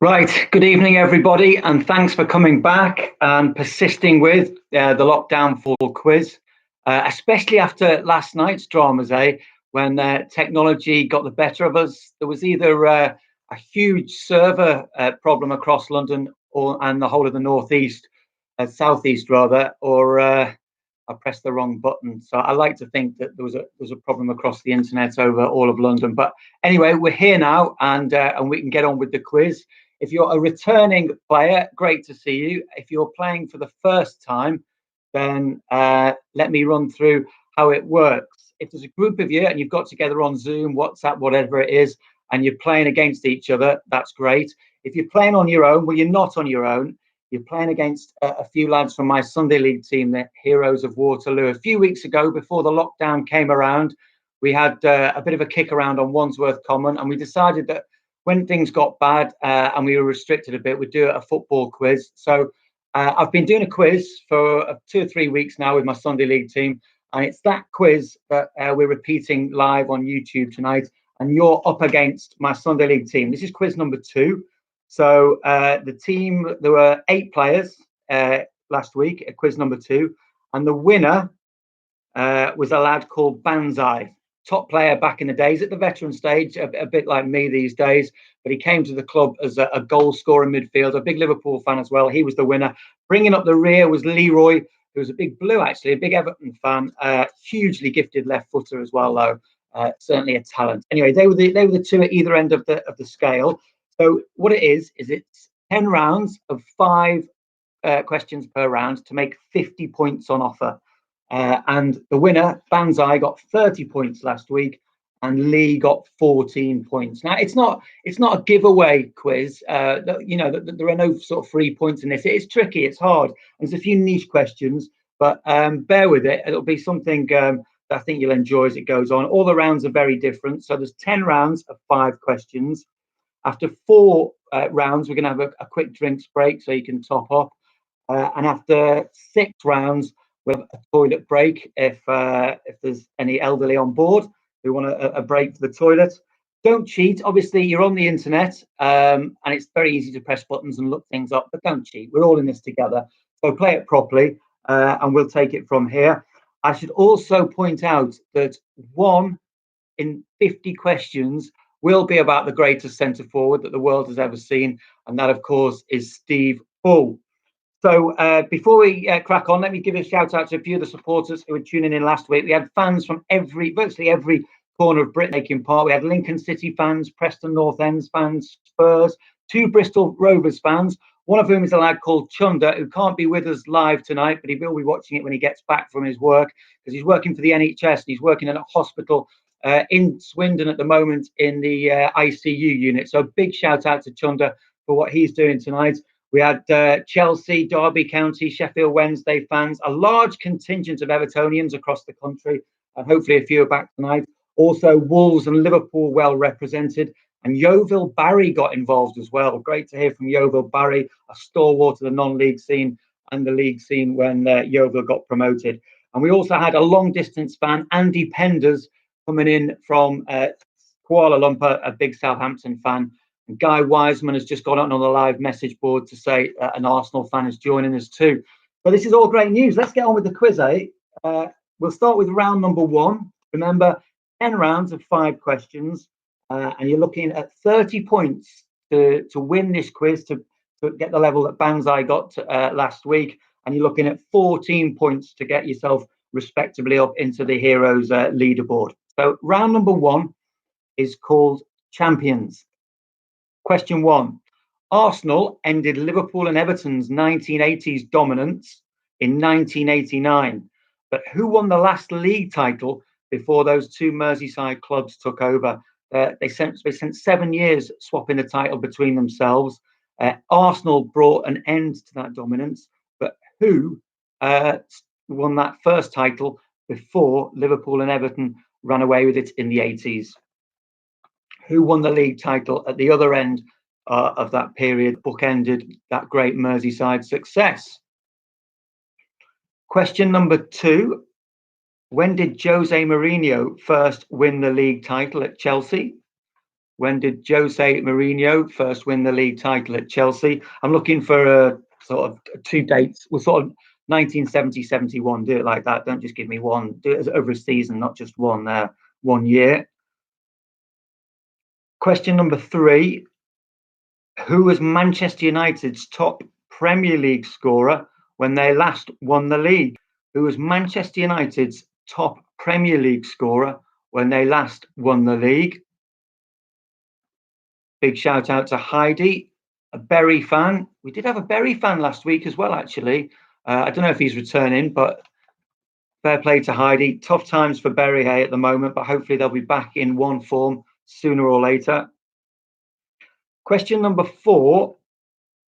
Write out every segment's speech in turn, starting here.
Right. Good evening, everybody, and thanks for coming back and persisting with the Lockdown 4 quiz, especially after last night's dramas, when technology got the better of us. There was either a huge server problem across London and the whole of the northeast, southeast rather, or I pressed the wrong button. So I like to think that there was a problem across the internet over all of London. But anyway, we're here now, and we can get on with the quiz. If you're a returning player, great to see you. If you're playing for the first time, then let me run through how it works. If there's a group of you and you've got together on Zoom, WhatsApp, whatever it is, and you're playing against each other, that's great. If you're playing on your own, well, you're not on your own. You're playing against a few lads from my Sunday League team, the Heroes of Waterloo. A few weeks ago, before the lockdown came around, we had a bit of a kick around on Wandsworth Common, and we decided that when things got bad and we were restricted a bit, we'd do a football quiz. So I've been doing a quiz for 2 or 3 weeks now with my Sunday League team, and it's that quiz that we're repeating live on YouTube tonight. And you're up against my Sunday League team. This is quiz number 2. So the team, there were 8 players last week at quiz number 2, and the winner was a lad called Banzai. Top player back in the days at the veteran stage, a bit like me these days, but he came to the club as a goal scorer midfielder, a big Liverpool fan as well. He was the winner. Bringing up the rear was Leroy, who was a big Blue, actually, a big Everton fan, hugely gifted left footer as well, though. Certainly a talent. Anyway, they were the 2 at either end of the scale. So what it is it's 10 rounds of 5 questions per round to make 50 points on offer. And the winner, Banzai, got 30 points last week, and Lee got 14 points. Now, it's not a giveaway quiz. There are no sort of free points in this. It's tricky. It's hard. There's a few niche questions, but bear with it. It'll be something that I think you'll enjoy as it goes on. All the rounds are very different. So there's 10 rounds of 5 questions. After 4 rounds, we're going to have a quick drinks break so you can top up. And after 6 rounds, we'll have a toilet break if there's any elderly on board who want a break for the toilet. Don't cheat. Obviously, you're on the internet, and it's very easy to press buttons and look things up, but don't cheat. We're all in this together. So play it properly, and we'll take it from here. I should also point out that 1 in 50 questions will be about the greatest centre forward that the world has ever seen, and that, of course, is Steve Bull. So before we crack on, let me give a shout out to a few of the supporters who were tuning in last week. We had fans from virtually every corner of Britain taking part. We had Lincoln City fans, Preston North Ends fans, Spurs, 2 Bristol Rovers fans, one of whom is a lad called Chunder, who can't be with us live tonight, but he will be watching it when he gets back from his work, because he's working for the NHS and he's working in a hospital in Swindon at the moment in the ICU unit. So big shout out to Chunder for what he's doing tonight. We had Chelsea, Derby County, Sheffield Wednesday fans, a large contingent of Evertonians across the country, and hopefully a few are back tonight. Also, Wolves and Liverpool well represented, and Yeovil Barry got involved as well. Great to hear from Yeovil Barry, a stalwart of the non-league scene and the league scene when Yeovil got promoted. And we also had a long-distance fan, Andy Penders, coming in from Kuala Lumpur, a big Southampton fan. And Guy Wiseman has just gone on the live message board to say an Arsenal fan is joining us too. But this is all great news. Let's get on with the quiz, We'll start with round number 1. Remember, 10 rounds of 5 questions, and you're looking at 30 points to win this quiz, to get the level that Banzai got last week. And you're looking at 14 points to get yourself respectably up into the Heroes leaderboard. So round number 1 is called Champions. Question 1. Arsenal ended Liverpool and Everton's 1980s dominance in 1989. But who won the last league title before those 2 Merseyside clubs took over? They spent 7 years swapping the title between themselves. Arsenal brought an end to that dominance. But who won that first title before Liverpool and Everton ran away with it in the 80s? Who won the league title at the other end of that period, bookended that great Merseyside success? Question number 2. When did Jose Mourinho first win the league title at Chelsea? when did Jose Mourinho first win the league title at Chelsea? I'm looking for sort of two dates. We'll sort of 1970, 71. Do it like that. Don't just give me one. Do it over a season, not just one year. Question number 3. Who was Manchester United's top Premier League scorer when they last won the league? Who was Manchester United's top Premier League scorer when they last won the league? Big shout out to Heidi, a Bury fan. We did have a Bury fan last week as well, actually. I don't know if he's returning, but fair play to Heidi. Tough times for Bury at the moment, but hopefully they'll be back in one form sooner or later. Question number 4.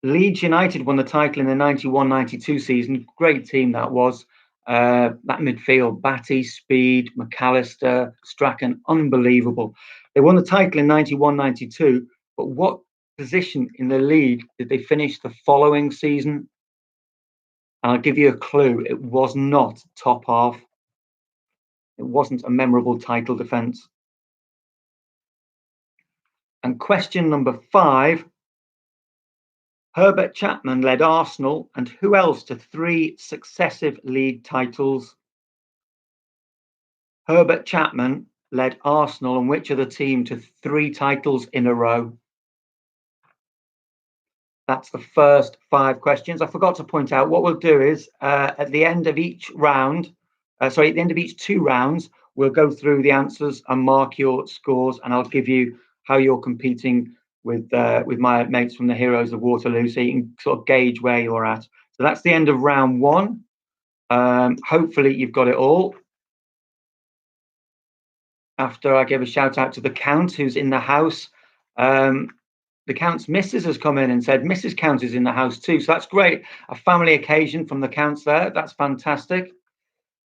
Leeds United won the title in the 91-92 season. Great team that was. That midfield, Batty, Speed, McAllister, Strachan, unbelievable. They won the title in 91-92, but what position in the league did they finish the following season? And I'll give you a clue. It was not top half. It wasn't a memorable title defence. And question number 5. Herbert Chapman led Arsenal and who else to 3 successive league titles? Herbert Chapman led Arsenal and which other team to 3 titles in a row? That's the first 5 questions. I forgot to point out what we'll do is at the end of each round, at the end of each 2 rounds, we'll go through the answers and mark your scores, and I'll give you how you're competing with my mates from the Heroes of Waterloo, so you can sort of gauge where you're at. So that's the end of round 1. Hopefully you've got it all. After I give a shout out to the Count, who's in the house. The Count's missus has come in and said Mrs. Count is in the house too, so that's great. A family occasion from the Counts there. That's fantastic.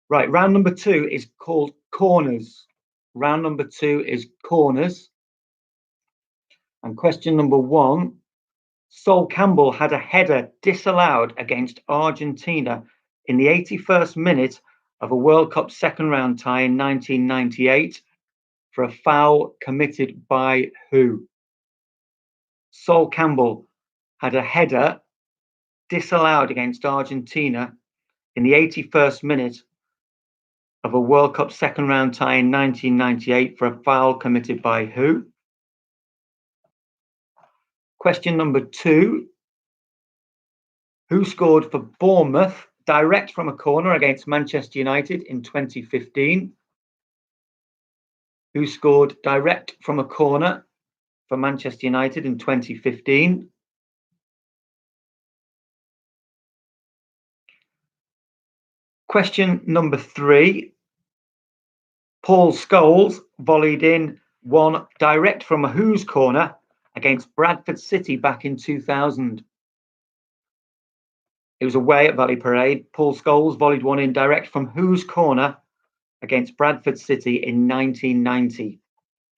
Right, round number 2 is called corners. Round number 2 is corners. And question number 1, Sol Campbell had a header disallowed against Argentina in the 81st minute of a World Cup second round tie in 1998 for a foul committed by who? Sol Campbell had a header disallowed against Argentina in the 81st minute of a World Cup second round tie in 1998 for a foul committed by who? Question number 2. Who scored for Bournemouth direct from a corner against Manchester United in 2015? Who scored direct from a corner for Manchester United in 2015? Question number 3. Paul Scholes volleyed in one direct from a whose corner against Bradford City back in 2000. It was away at Valley Parade. Paul Scholes volleyed one in direct from whose corner against Bradford City in 1990.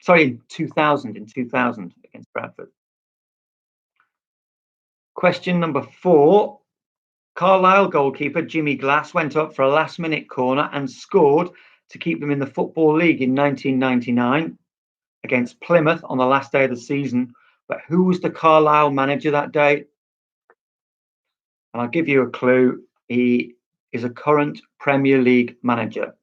Sorry, in 2000 against Bradford. Question number 4. Carlisle goalkeeper Jimmy Glass went up for a last-minute corner and scored to keep them in the Football League in 1999 against Plymouth on the last day of the season. But who was the Carlisle manager that day? And I'll give you a clue. He is a current Premier League manager.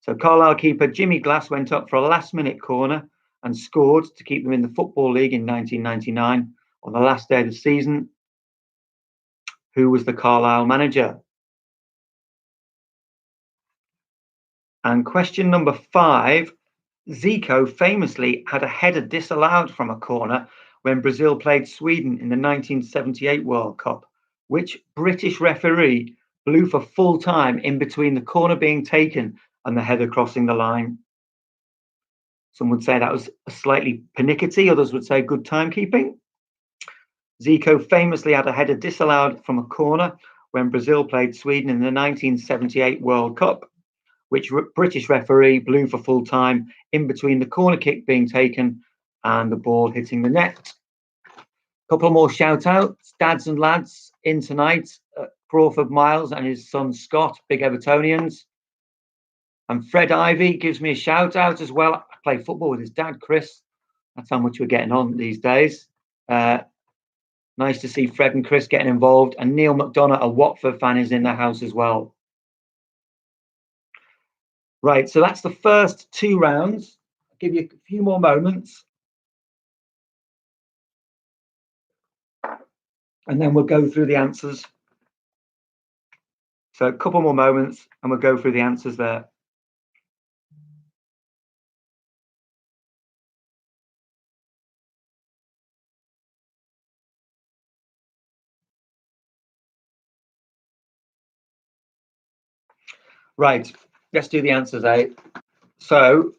So Carlisle keeper Jimmy Glass went up for a last-minute corner and scored to keep them in the Football League in 1999 on the last day of the season. Who was the Carlisle manager? And question number 5. Zico famously had a header disallowed from a corner when Brazil played Sweden in the 1978 World Cup. Which British referee blew for full time in between the corner being taken and the header crossing the line? Some would say that was slightly pernickety, others would say good timekeeping. Zico famously had a header disallowed from a corner when Brazil played Sweden in the 1978 World Cup. Which British referee blew for full time in between the corner kick being taken and the ball hitting the net? Couple more shout outs. Dads and lads in tonight. Crawford Miles and his son Scott, big Evertonians. And Fred Ivy gives me a shout out as well. I play football with his dad, Chris. That's how much we're getting on these days. Nice to see Fred and Chris getting involved, and Neil McDonough, a Watford fan, is in the house as well. Right, so that's the first 2 rounds. I'll give you a few more moments, and then we'll go through the answers. So a couple more moments, and we'll go through the answers there. Right, let's do the answers, eh? So,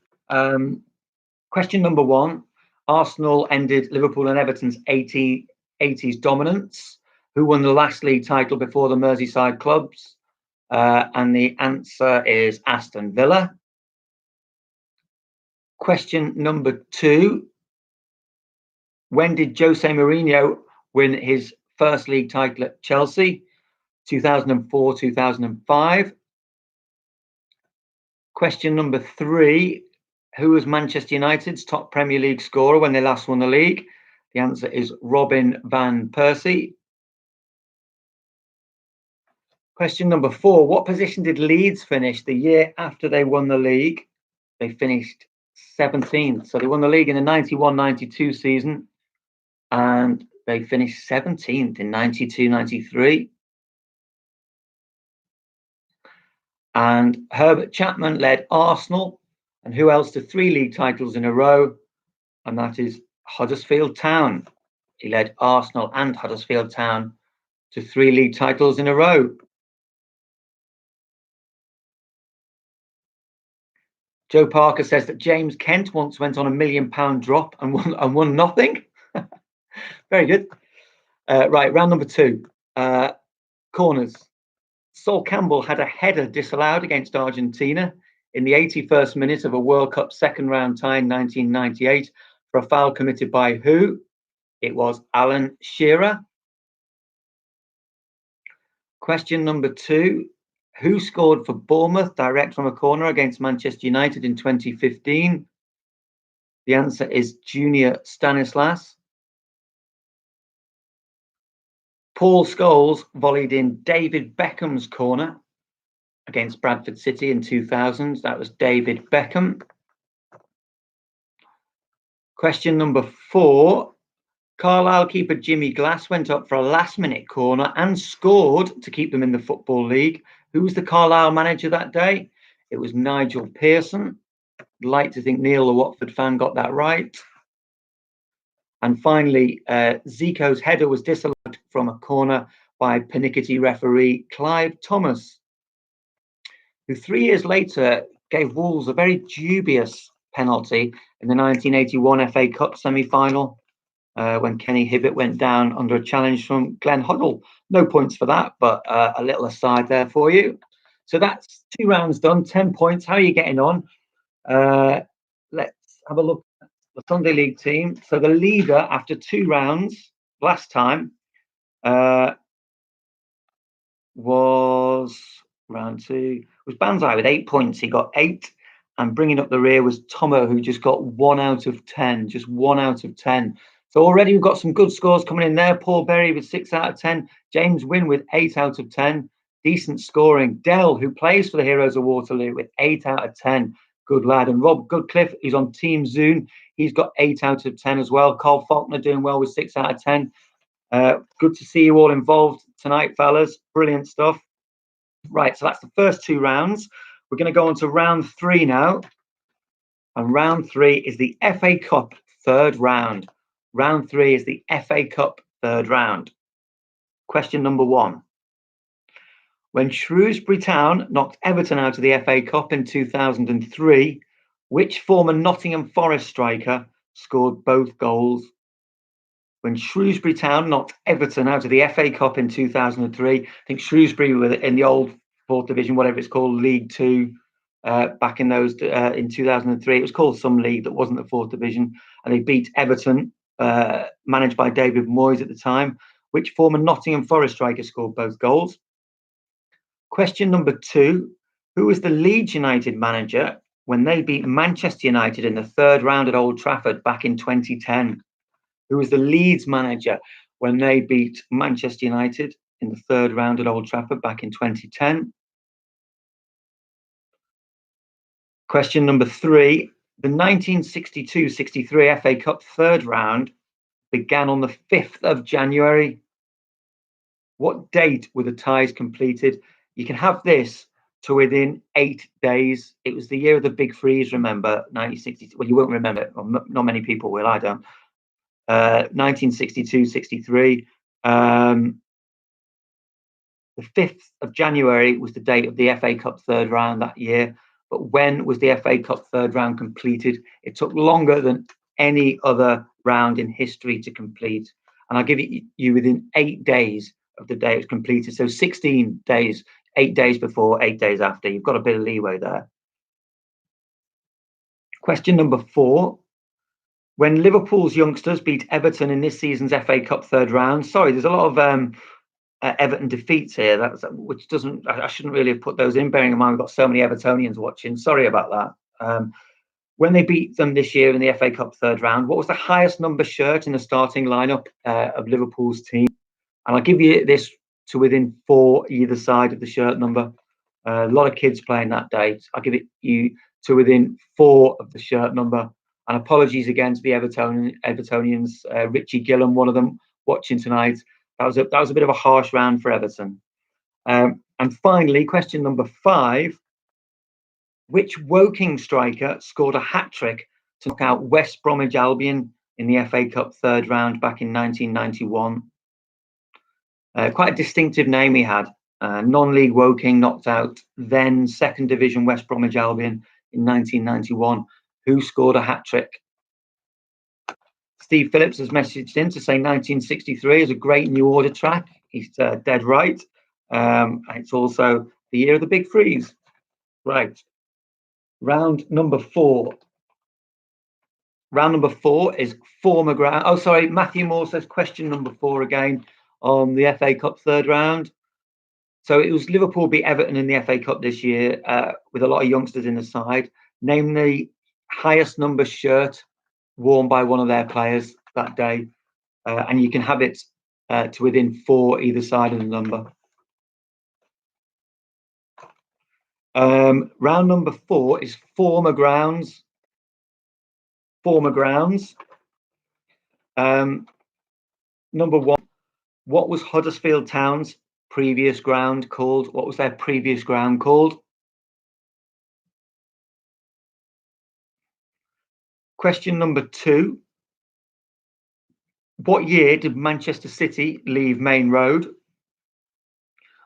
question number 1. Arsenal ended Liverpool and Everton's 80s dominance. Who won the last league title before the Merseyside clubs? And the answer is Aston Villa. Question number 2. When did Jose Mourinho win his first league title at Chelsea? 2004, 2005. Question number 3. Who was Manchester United's top Premier League scorer when they last won the league? The answer is Robin van Persie. Question number 4. What position did Leeds finish the year after they won the league? They finished 17th. So they won the league in the 91-92 season, and they finished 17th in 92-93. And Herbert Chapman led Arsenal, and who else, to 3 league titles in a row? And that is Huddersfield Town. He led Arsenal and Huddersfield Town to 3 league titles in a row. Joe Parker says that James Kent once went on £1 million drop and won nothing. Very good. Right, round number 2. Corners. Sol Campbell had a header disallowed against Argentina in the 81st minute of a World Cup second round tie in 1998 for a foul committed by who? It was Alan Shearer. Question number 2. Who scored for Bournemouth direct from a corner against Manchester United in 2015? The answer is Junior Stanislas. Paul Scholes volleyed in David Beckham's corner against Bradford City in 2000. That was David Beckham. Question number 4. Carlisle keeper Jimmy Glass went up for a last-minute corner and scored to keep them in the Football League. Who was the Carlisle manager that day? It was Nigel Pearson. I'd like to think Neil, the Watford fan, got that right. And finally, Zico's header was disallowed from a corner by Pernickety referee Clive Thomas, who 3 years later gave Wolves a very dubious penalty in the 1981 FA Cup semi-final when Kenny Hibbett went down under a challenge from Glenn Hoddle. No points for that, but a little aside there for you. So that's 2 rounds done, 10 points. How are you getting on? Let's have a look at the Sunday League team. So the leader after 2 rounds last time was round 2 was Banzai with 8 points. He got 8, and bringing up the rear was Tomo, who just got 1 out of 10. Just 1 out of 10. So already we've got some good scores coming in there. Paul Berry with 6 out of 10. James Wynn with 8 out of 10. Decent scoring. Dell, who plays for the Heroes of Waterloo, with 8 out of 10. Good lad. And Rob Goodcliffe, who's on Team Zoom, he's got 8 out of 10 as well. Carl Faulkner doing well with 6 out of 10. Good to see you all involved tonight, fellas. Brilliant stuff. Right, so that's the first 2 rounds. We're going to go on to round 3 now. And round 3 is the FA Cup third round. Round 3 is the FA Cup third round. Question number 1. When Shrewsbury Town knocked Everton out of the FA Cup in 2003, which former Nottingham Forest striker scored both goals? When Shrewsbury Town knocked Everton out of the FA Cup in 2003, I think Shrewsbury were in the old 4th division, whatever it's called, League 2, back in those in 2003. It was called some league that wasn't the 4th division, and they beat Everton, managed by David Moyes at the time. Which former Nottingham Forest striker scored both goals? Question number 2. Who was the Leeds United manager when they beat Manchester United in the third round at Old Trafford back in 2010? Who was the Leeds manager when they beat Manchester United in the third round at Old Trafford back in 2010? Question number 3. The 1962-63 FA Cup third round began on the 5th of January. What date were the ties completed? You can have this to within 8 days. It was the year of the big freeze, remember, 1962. Well, you won't remember it. Well, not many people will, I don't. 1962-63. The 5th of January was the date of the FA Cup third round that year. But when was the FA Cup third round completed? It took longer than any other round in history to complete. And I'll give it you within 8 days of the day it was completed. So 16 days, 8 days before, 8 days after. You've got a bit of leeway there. Question number 4. When Liverpool's youngsters beat Everton in this season's FA Cup third round, sorry, there's a lot of Everton defeats here, which doesn't, I shouldn't really have put those in, bearing in mind we've got so many Evertonians watching. Sorry about that. When they beat them this year in the FA Cup third round, what was the highest number shirt in the starting lineup of Liverpool's team? And I'll give you this to within 4 either side of the shirt number. A lot of kids playing that day. I'll give it you to within 4 of the shirt number. And apologies again to the Evertonians, Richie Gillam, one of them watching tonight. That was a bit of a harsh round for Everton. And finally, question number 5. Which Woking striker scored a hat-trick to knock out West Bromwich Albion in the FA Cup third round back in 1991? Quite a distinctive name he had. Non-league Woking knocked out then second division West Bromwich Albion in 1991. Who scored a hat-trick? Steve Phillips has messaged in to say 1963 is a great New Order track. He's dead right. It's also the year of the big freeze. Right. Round number 4. Round number 4 is former ground. Oh, sorry. Matthew Moore says question number 4 again on the FA Cup third round. So it was Liverpool beat Everton in the FA Cup this year with a lot of youngsters in the side. Name the highest number shirt worn by one of their players that day. And you can have it to within 4 either side of the number. Round number 4 is former grounds. Former grounds. Number 1, what was Huddersfield Town's previous ground called? What was their previous ground called? Question number 2. What year did Manchester City leave Main Road?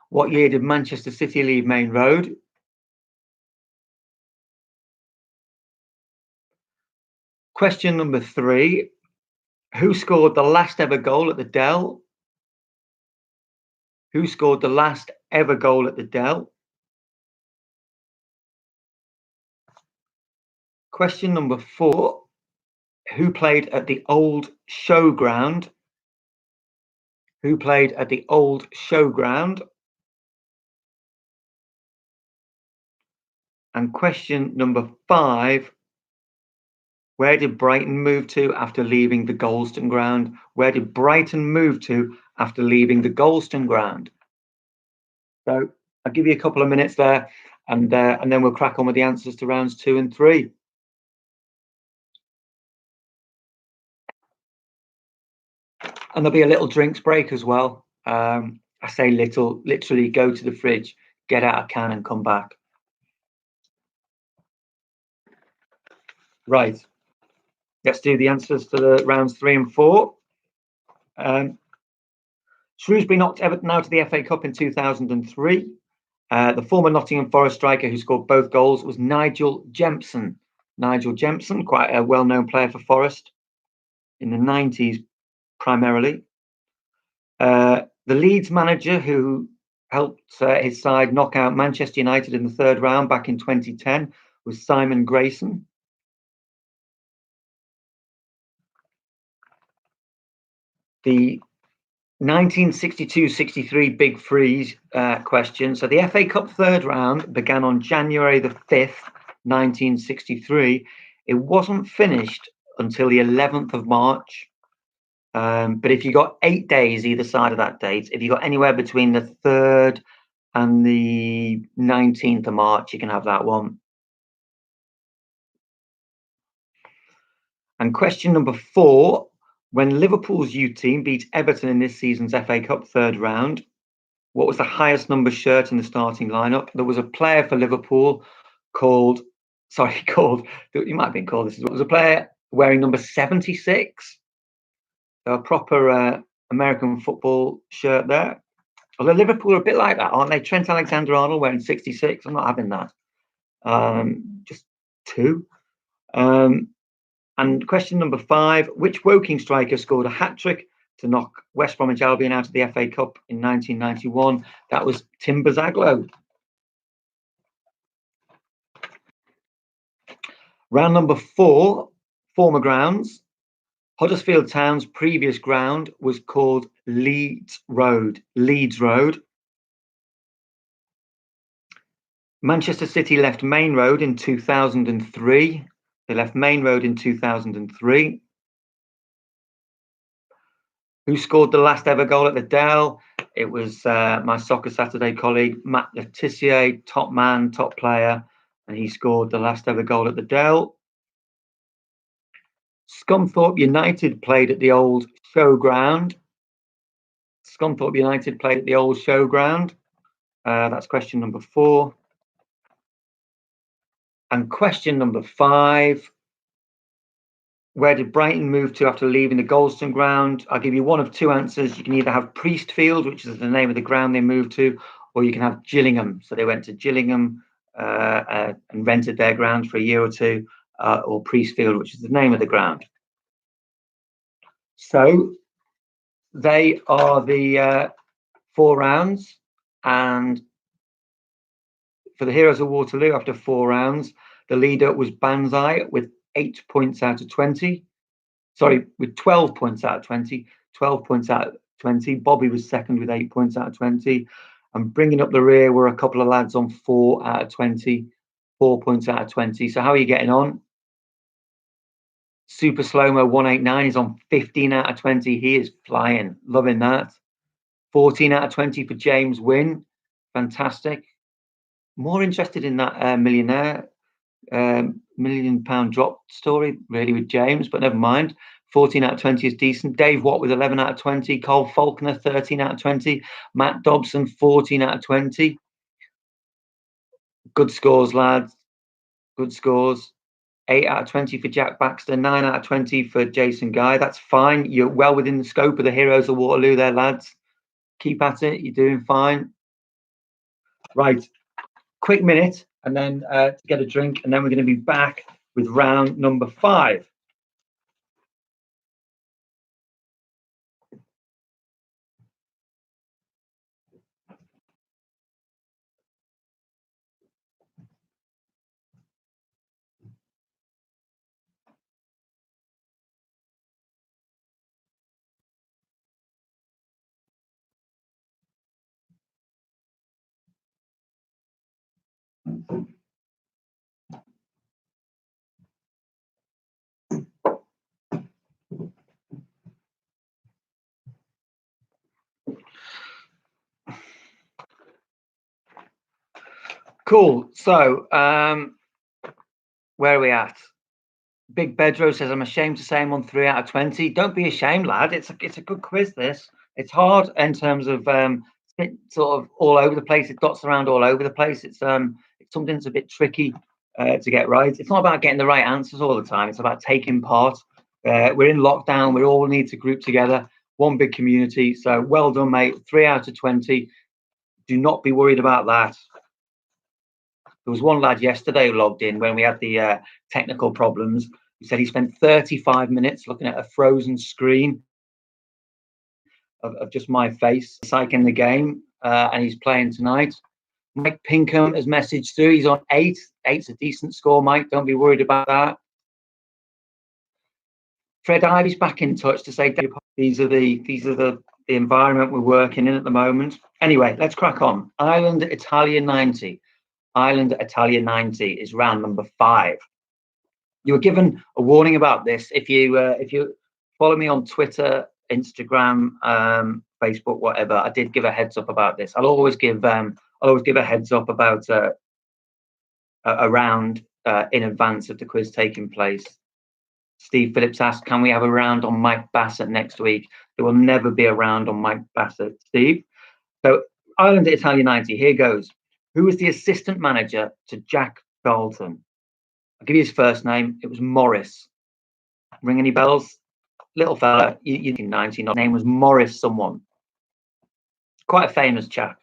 What year did Manchester City leave Main Road? Question number 3. Who scored the last ever goal at the Dell? Who scored the last ever goal at the Dell? Question number 4. Who played at the old showground? Who played at the old showground? And question number 5. Where did Brighton move to after leaving the Goldstone ground? Where did Brighton move to after leaving the Goldstone ground? So I'll give you a couple of minutes there, and then we'll crack on with the answers to rounds 2 and 3. And there'll be a little drinks break as well. I say little, literally go to the fridge, get out a can and come back. Right. Let's do the answers to the rounds 3 and 4. Shrewsbury knocked Everton out of the FA Cup in 2003. The former Nottingham Forest striker who scored both goals was Nigel Jempson. Nigel Jempson, quite a well-known player for Forest in the 90s primarily. The Leeds manager who helped his side knock out Manchester United in the third round back in 2010 was Simon Grayson. The 1962-63 Big Freeze question. So the FA Cup third round began on January the 5th 1963. It wasn't finished until the 11th of March. But if you got 8 days either side of that date, if you got anywhere between the 3rd and the 19th of March, you can have that one. And question number 4, when Liverpool's youth team beat Everton in this season's FA Cup 3rd round, what was the highest number shirt in the starting lineup? There was a player for Liverpool called, he might have been called this, there was a player wearing number 76, a proper American football shirt there. Although Liverpool are a bit like that, aren't they? Trent Alexander-Arnold wearing 66, I'm not having that. Just 2. And question number 5, which Woking striker scored a hat-trick to knock West Bromwich Albion out of the FA Cup in 1991? That was Tim Bazaglo. Round number 4, former grounds. Huddersfield Town's previous ground was called Leeds Road. Leeds Road. Manchester City left Main Road in 2003. They left Main Road in 2003. Who scored the last ever goal at the Dell? It was my Soccer Saturday colleague, Matt Le Tissier, top man, top player, and he scored the last ever goal at the Dell. Scunthorpe United played at the old showground. Scunthorpe United played at the old showground. That's question number 4. And question number 5, where did Brighton move to after leaving the Goldstone ground? I'll give you one of 2 answers. You can either have Priestfield, which is the name of the ground they moved to, or you can have Gillingham. So they went to Gillingham and rented their ground for a year or 2, or Priestfield, which is the name of the ground. So they are the 4 rounds, and for the Heroes of Waterloo, after 4 rounds, the leader was Banzai with 8 points out of 20. Sorry, with 12 points out of 20. 12 points out of 20. Bobby was second with 8 points out of 20. And bringing up the rear were a couple of lads on 4 out of 20. 4 points out of 20. So how are you getting on? Super Slow-Mo 189 is on 15 out of 20. He is flying. Loving that. 14 out of 20 for James Wynn. Fantastic. More interested in that millionaire £1 million drop story, really, with James, but never mind. 14 out of 20 is decent. Dave Watt with 11 out of 20. Cole Faulkner, 13 out of 20. Matt Dobson, 14 out of 20. Good scores, lads. Good scores. 8 out of 20 for Jack Baxter. 9 out of 20 for Jason Guy. That's fine. You're well within the scope of the Heroes of Waterloo there, lads. Keep at it. You're doing fine. Right. Quick minute, and then to get a drink, and then we're going to be back with round number 5. Cool. So, where are we at? Big Bedro says, I'm ashamed to say I'm on 3 out of 20. Don't be ashamed, lad. It's a good quiz, this. It's hard in terms of sort of all over the place. It dots around all over the place. It's something that's a bit tricky to get right. It's not about getting the right answers all the time. It's about taking part. We're in lockdown. We all need to group together. One big community. So well done, mate. 3 out of 20. Do not be worried about that. There was one lad yesterday who logged in when we had the technical problems. He said he spent 35 minutes looking at a frozen screen of just my face, psyching the game, and he's playing tonight. Mike Pinkham has messaged through. He's on 8. 8's a decent score, Mike. Don't be worried about that. Fred Ivy's back in touch to say these are the environment we're working in at the moment. Anyway, let's crack on. Ireland, Italia 90. Ireland, Italia 90 is round number 5. You were given a warning about this. If you follow me on Twitter, Instagram, Facebook, whatever, I did give a heads up about this. I'll always give a heads up about a round in advance of the quiz taking place. Steve Phillips asked, can we have a round on Mike Bassett next week? There will never be a round on Mike Bassett, Steve. So Ireland to Italia 90, here goes. Who was the assistant manager to Jack Charlton? I'll give you his first name. It was Morris. Ring any bells? Little fella, you 90, his name was Morris someone. Quite a famous chap.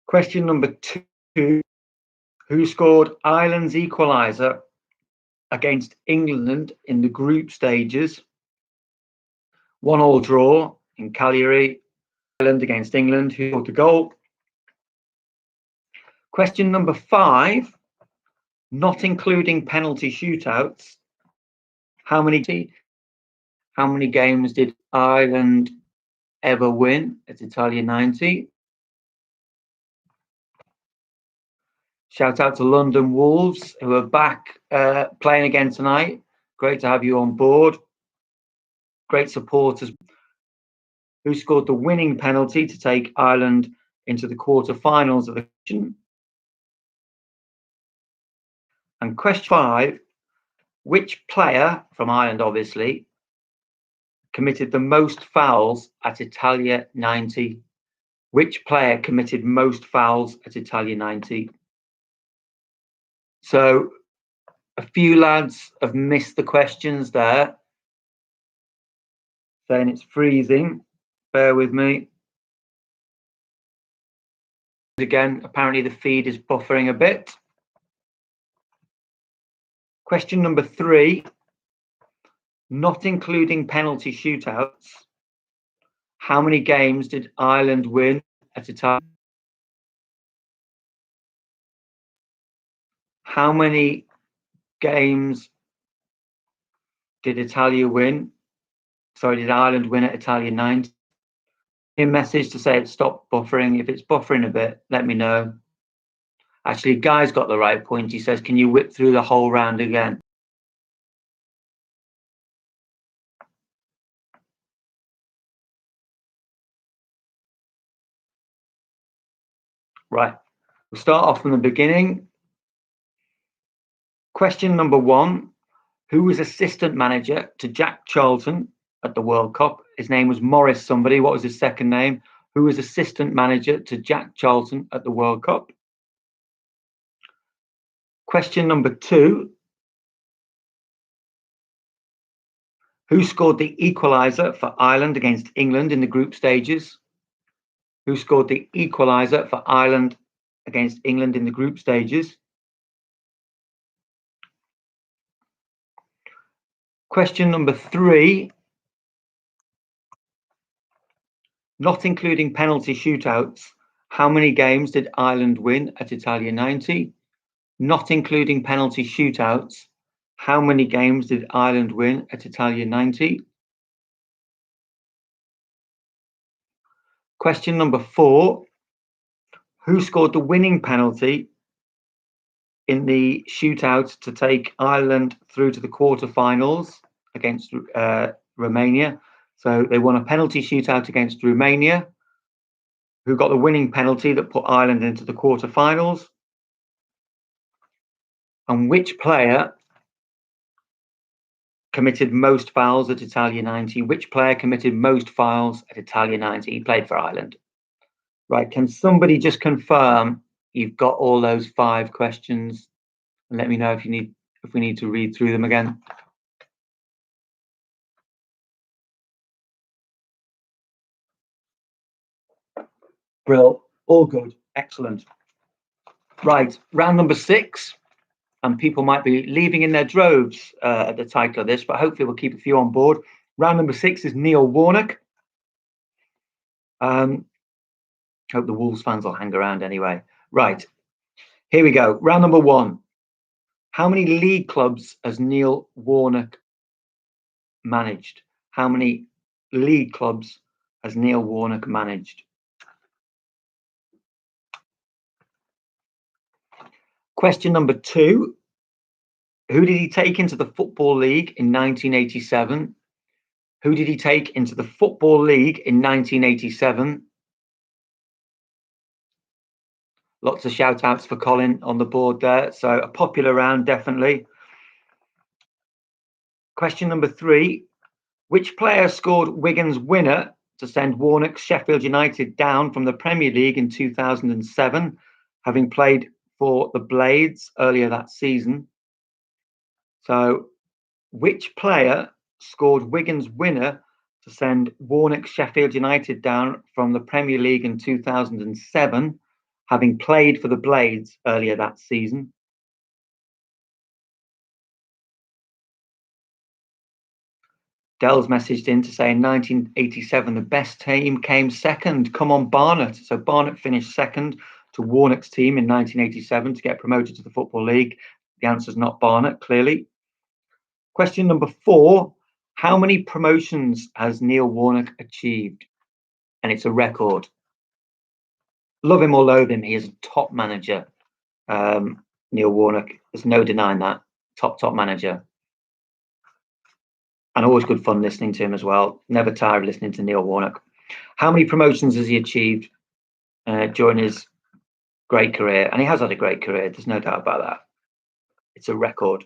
Question number 2. Who scored Ireland's equaliser against England in the group stages? 1-1 draw in Cagliari. Ireland against England. Who scored the goal? Question number 5. Not including penalty shootouts. How many games did Ireland ever win at Italia 90? Shout out to London Wolves, who are back playing again tonight. Great to have you on board. Great supporters. Who scored the winning penalty to take Ireland into the quarterfinals of the competition? And question 5, which player from Ireland, obviously, committed the most fouls at Italia 90? Which player committed most fouls at Italia 90? So a few lads have missed the questions there, saying it's freezing. Bear with me. Again, apparently the feed is buffering a bit. Question number 3, not including penalty shootouts, how many games did Ireland win at Italia? How many games did Italia win? Sorry, did Ireland win at Italia 90? A message to say it stopped buffering. If it's buffering a bit, let me know. Actually, Guy's got the right point. He says, can you whip through the whole round again? Right, we'll start off from the beginning. Question number 1, who was assistant manager to Jack Charlton at the World Cup? His name was Morris somebody. What was his second name? Who was assistant manager to Jack Charlton at the World Cup? Question number 2, who scored the equaliser for Ireland against England in the group stages? Who scored the equaliser for Ireland against England in the group stages? Question number 3, not including penalty shootouts, how many games did Ireland win at Italia 90? Not including penalty shootouts, how many games did Ireland win at Italia 90? Question number 4, who scored the winning penalty in the shootout to take Ireland through to the quarterfinals against Romania? So they won a penalty shootout against Romania. Who got the winning penalty that put Ireland into the quarterfinals? And which player committed most fouls at Italia 90? Which player committed most fouls at Italia 90? He played for Ireland. Right, can somebody just confirm you've got all those 5 questions and let me know if we need to read through them again. Brill, all good, excellent. Right, round number 6, and people might be leaving in their droves at the title of this, but hopefully we'll keep a few on board. Round number 6 is Neil Warnock. Hope the Wolves fans will hang around anyway. Right, here we go. Round number 1. How many league clubs has Neil Warnock managed? How many league clubs has Neil Warnock managed? Question number 2. Who did he take into the Football League in 1987? Who did he take into the Football League in 1987? Lots of shout outs for Colin on the board there. So a popular round, definitely. Question number 3. Which player scored Wigan's winner to send Warnock's Sheffield United down from the Premier League in 2007, having played for the Blades earlier that season? So, which player scored Wigan's winner to send Warnock's Sheffield United down from the Premier League in 2007, having played for the Blades earlier that season? Dell's messaged in to say in 1987, the best team came second. Come on, Barnet. So Barnet finished second to Warnock's team in 1987 to get promoted to the Football League. The answer is not Barnet, clearly. Question number 4. How many promotions has Neil Warnock achieved? And it's a record. Love him or loathe him, he is a top manager. Neil Warnock, there's no denying that. Top manager. And always good fun listening to him as well. Never tired of listening to Neil Warnock. How many promotions has he achieved during his great career? And he has had a great career, there's no doubt about that. It's a record.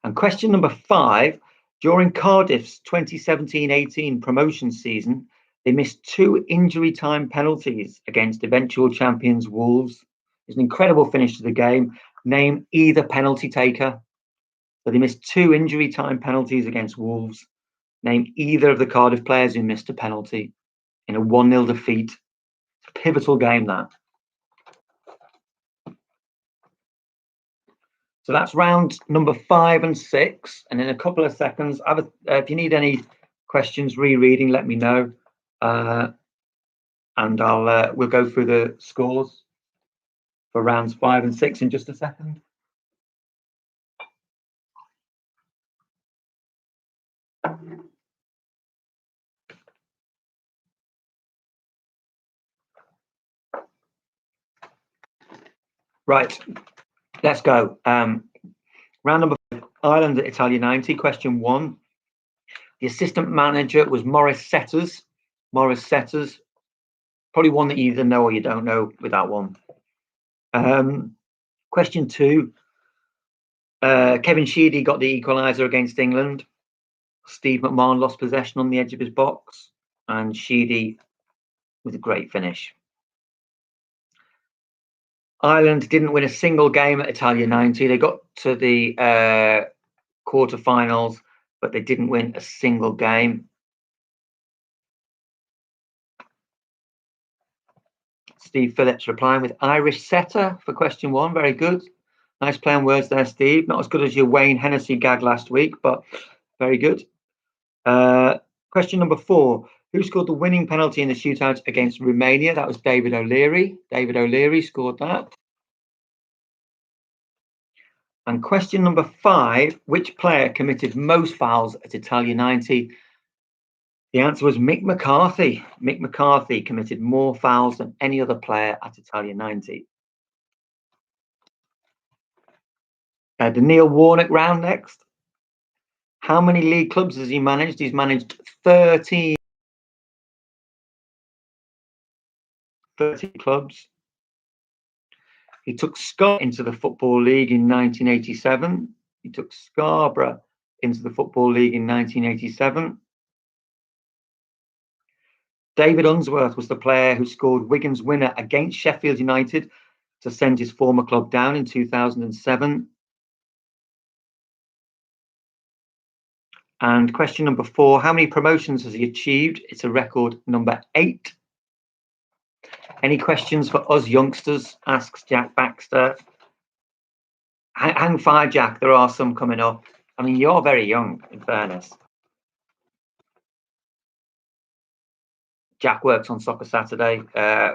And question number 5, during Cardiff's 2017-18 promotion season, they missed 2 injury time penalties against eventual champions Wolves. It's an incredible finish to the game. Name either penalty taker. So they missed 2 injury time penalties against Wolves. Name either of the Cardiff players who missed a penalty in a 1-0 defeat. It's a pivotal game, that. So that's round number 5 and 6. And in a couple of seconds, if you need any questions, rereading, let me know. And we'll go through the scores for rounds 5 and 6 in just a second. Right, let's go. Round number 5, Ireland at Italia 90. Question 1. The assistant manager was Maurice Setters. Maurice Setters, probably one that you either know or you don't know with that one. Question 2. Kevin Sheedy got the equaliser against England. Steve McMahon lost possession on the edge of his box, and Sheedy with a great finish. Ireland didn't win a single game at Italia 90. They got to the quarterfinals, but they didn't win a single game. Steve Phillips replying with Irish setter for question 1. Very good. Nice play on words there, Steve. Not as good as your Wayne Hennessy gag last week, but very good. Question number 4. Who scored the winning penalty in the shootout against Romania? That was David O'Leary. David O'Leary scored that. And question number 5. Which player committed most fouls at Italia 90? The answer was Mick McCarthy. Mick McCarthy committed more fouls than any other player at Italia 90. The Neil Warnock round next. How many league clubs has he managed? He's managed 13 clubs. He took Scott into the Football League in 1987. He took Scarborough into the Football League in 1987. David Unsworth was the player who scored Wigan's winner against Sheffield United to send his former club down in 2007. And question number 4, how many promotions has he achieved? It's a record number 8. Any questions for us youngsters? Asks Jack Baxter. Hang fire, Jack. There are some coming up. I mean, you're very young, in fairness. Jack works on Soccer Saturday,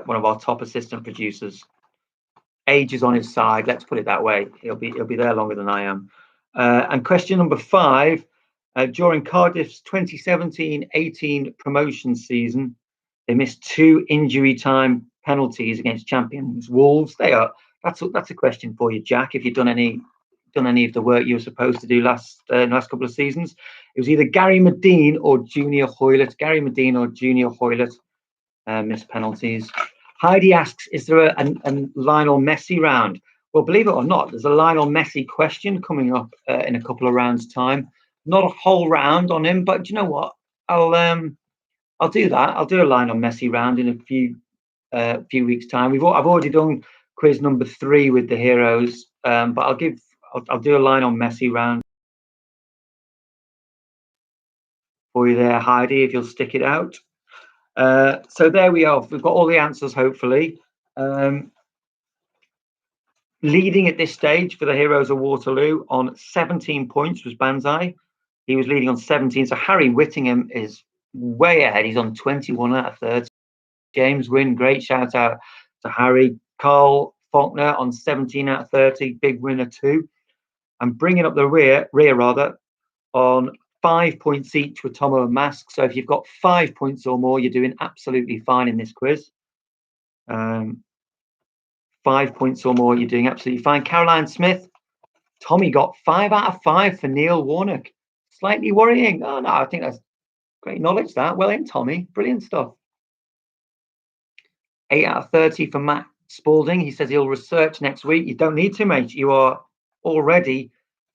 one of our top assistant producers. Age is on his side, let's put it that way. He'll be there longer than I am. And question number 5, during Cardiff's 2017-18 promotion season, they missed 2 injury time penalties against champions Wolves. They are That's a question for you, Jack. If you've done any of the work you were supposed to do last couple of seasons, it was either Gary Medine or Junior Hoylett. Gary Medine or Junior Hoylett missed penalties. Heidi asks, is there a Lionel Messi round? Well, believe it or not, there's a Lionel Messi question coming up in a couple of rounds' time. Not a whole round on him, but do you know what? I'll do that. I'll do a Lionel Messi round in a few weeks' time. I've already done quiz number 3 with the heroes, but I'll do a Lionel Messi round for you there, Heidi, if you'll stick it out. So there we are. We've got all the answers, hopefully. Leading at this stage for the Heroes of Waterloo on 17 points was Banzai. He was leading on 17. So Harry Whittingham is way ahead. He's on 21 out of 30. James Wynn, great shout out to Harry. Carl Faulkner on 17 out of 30, big winner too. And bringing up the rear on 5 points each with Tomo and Mask. So if you've got 5 points or more, you're doing absolutely fine in this quiz. 5 points or more, you're doing absolutely fine. Caroline Smith, Tommy got 5 out of 5 for Neil Warnock. Slightly worrying. Oh, no, I think that's great knowledge, that. Well in, Tommy. Brilliant stuff. 8 out of 30 for Matt Spalding. He says he'll research next week. You don't need to, mate. You are already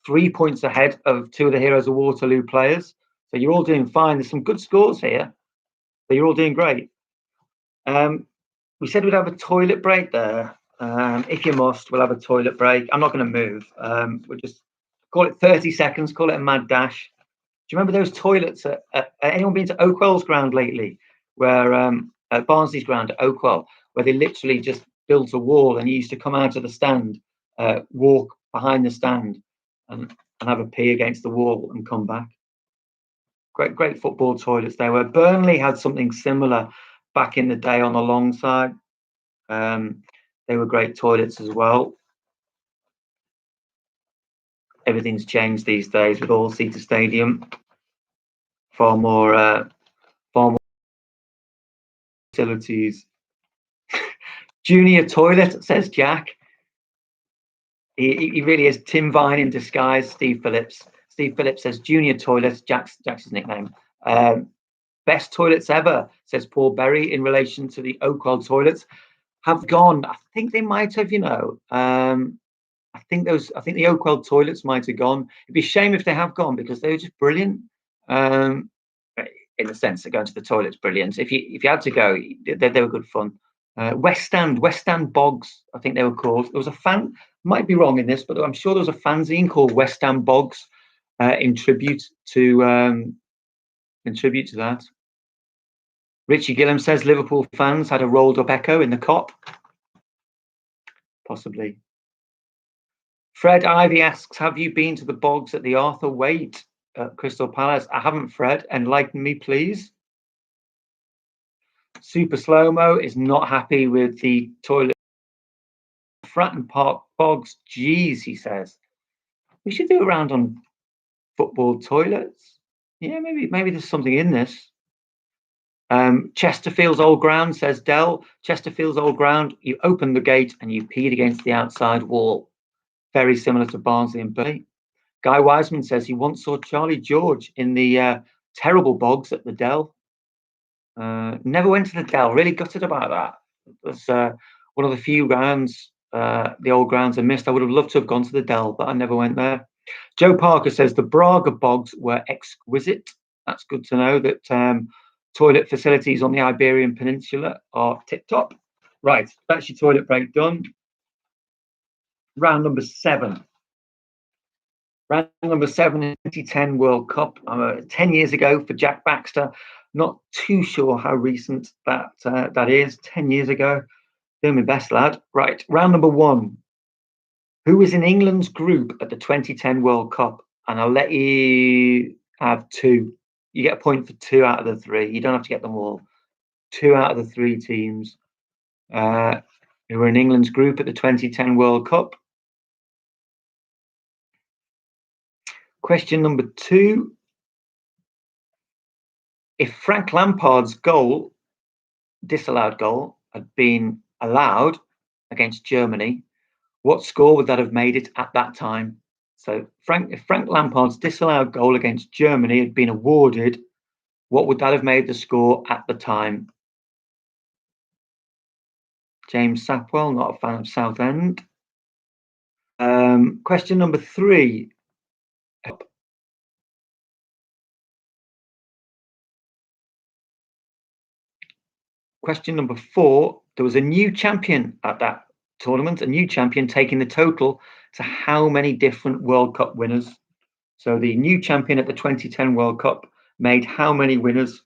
3 points ahead of 2 of the Heroes of Waterloo players. So you're all doing fine. There's some good scores here. So you're all doing great. We said we'd have a toilet break there. If you must, we'll have a toilet break. I'm not going to move. We'll just call it 30 seconds, call it a mad dash. Do you remember those toilets? Anyone been to Oakwell's ground lately? Where at Barnsley's ground at Oakwell, where they literally just built a wall and you used to come out of the stand, walk behind the stand and have a pee against the wall and come back. Great football toilets they were. Burnley had something similar back in the day on the long side. They were great toilets as well. Everything's changed these days with all-seater stadium. Far more facilities. Junior toilet, says Jack. He really is Tim Vine in disguise. Steve Phillips. Steve Phillips says Junior toilet. Jack's his nickname. Best toilets ever, says Paul Berry, in relation to the Oakwell toilets. Have gone. I think they might have, I think the Oakwell toilets might have gone. It'd be a shame if they have gone because they were just brilliant. In the sense that going to the toilet's brilliant. If you had to go, they were good fun. West Stand Bogs, I think they were called. There was a might be wrong in this, but I'm sure there was a fanzine called West Stand Bogs in tribute to that. Richie Gillam says Liverpool fans had a rolled up echo in the Kop. Possibly. Fred Ivy asks, have you been to the bogs at the Arthur Waite at Crystal Palace? I haven't, Fred. Enlighten me, please. Super Slow-Mo is not happy with the toilet. Fratton Park bogs. Geez, he says. We should do a round on football toilets. Yeah, maybe there's something in this. Chesterfield's Old Ground, says Dell. Chesterfield's Old Ground, you opened the gate and you peed against the outside wall. Very similar to Barnsley and Burnley. Guy Wiseman says he once saw Charlie George in the terrible bogs at the Dell. Never went to the Dell. Really gutted about that. It was one of the few grounds, the old grounds I missed. I would have loved to have gone to the Dell, but I never went there. Joe Parker says the Braga bogs were exquisite. That's good to know that toilet facilities on the Iberian Peninsula are tip-top. Right, that's your toilet break done. Round number 7. Round number 7 in 2010 World Cup, 10 years ago for Jack Baxter. Not too sure how recent that is. 10 years ago. Doing my best, lad. Right, round number 1. Who was in England's group at the 2010 World Cup? And I'll let you have 2. You get a point for 2 out of the 3. You don't have to get them all. 2 out of the 3 teams who were in England's group at the 2010 World Cup. Question number 2. If Frank Lampard's disallowed goal, had been allowed against Germany, What score would that have made it at that time? So if Frank Lampard's disallowed goal against Germany had been awarded, what would that have made the score at the time? James Sapwell, not a fan of Southend. Question number 3. Question number 4. There was a new champion at that tournament, a new champion taking the total to how many different World Cup winners? So the new champion at the 2010 World Cup made how many winners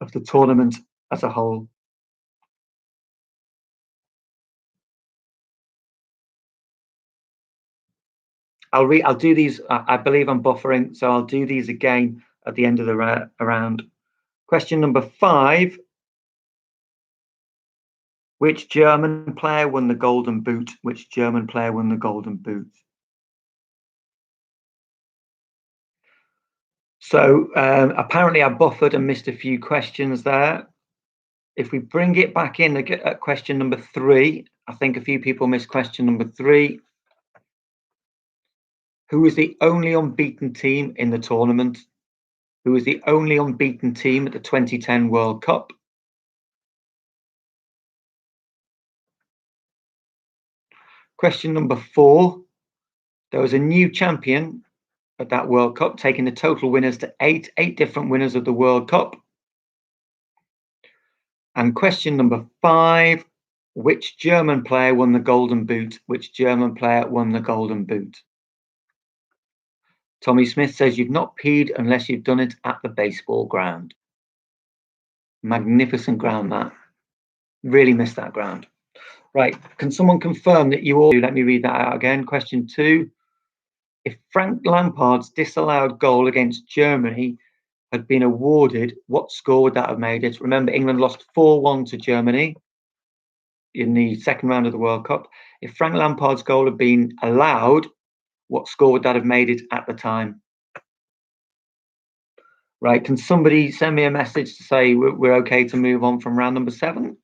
of the tournament as a whole? I'll do these. I believe I'm buffering, so I'll do these again at the end of the round. Question number 5. Which German player won the Golden Boot? Which German player won the Golden Boot? So apparently I buffered and missed a few questions there. If we bring it back in at question number 3, I think a few people missed question number 3. Who was the only unbeaten team in the tournament? Who was the only unbeaten team at the 2010 World Cup? Question number 4. There was a new champion at that World Cup, taking the total winners to 8 different winners of the World Cup. And question number 5. Which German player won the Golden Boot? Which German player won the Golden Boot? Tommy Smith says you've not peed unless you've done it at the baseball ground. Magnificent ground, that. Really missed that ground. Right, can someone confirm that you all... Let me read that out again. Question 2. If Frank Lampard's disallowed goal against Germany had been awarded, what score would that have made it? Remember, England lost 4-1 to Germany in the second round of the World Cup. If Frank Lampard's goal had been allowed, what score would that have made it at the time? Right, can somebody send me a message to say we're okay to move on from round number 7?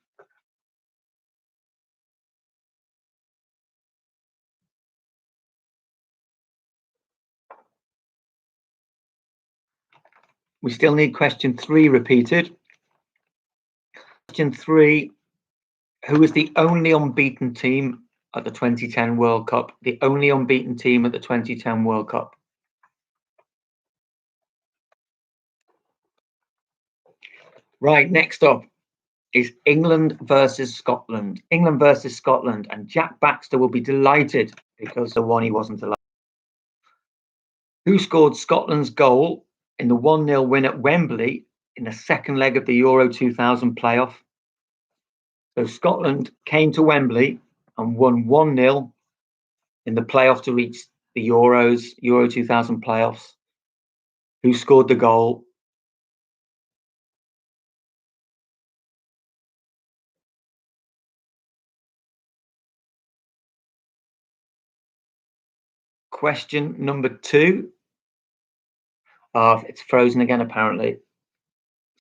We still need question 3 repeated. Question 3, who was the only unbeaten team at the 2010 World Cup? The only unbeaten team at the 2010 World Cup. Right, next up is England versus Scotland. England versus Scotland, and Jack Baxter will be delighted because the one he wasn't allowed. Who scored Scotland's goal in the 1-0 win at Wembley in the second leg of the Euro 2000 playoff? So Scotland came to Wembley and won 1-0 in the playoff to reach the Euro 2000 playoffs. Who scored the goal? Question number 2. It's frozen again, apparently.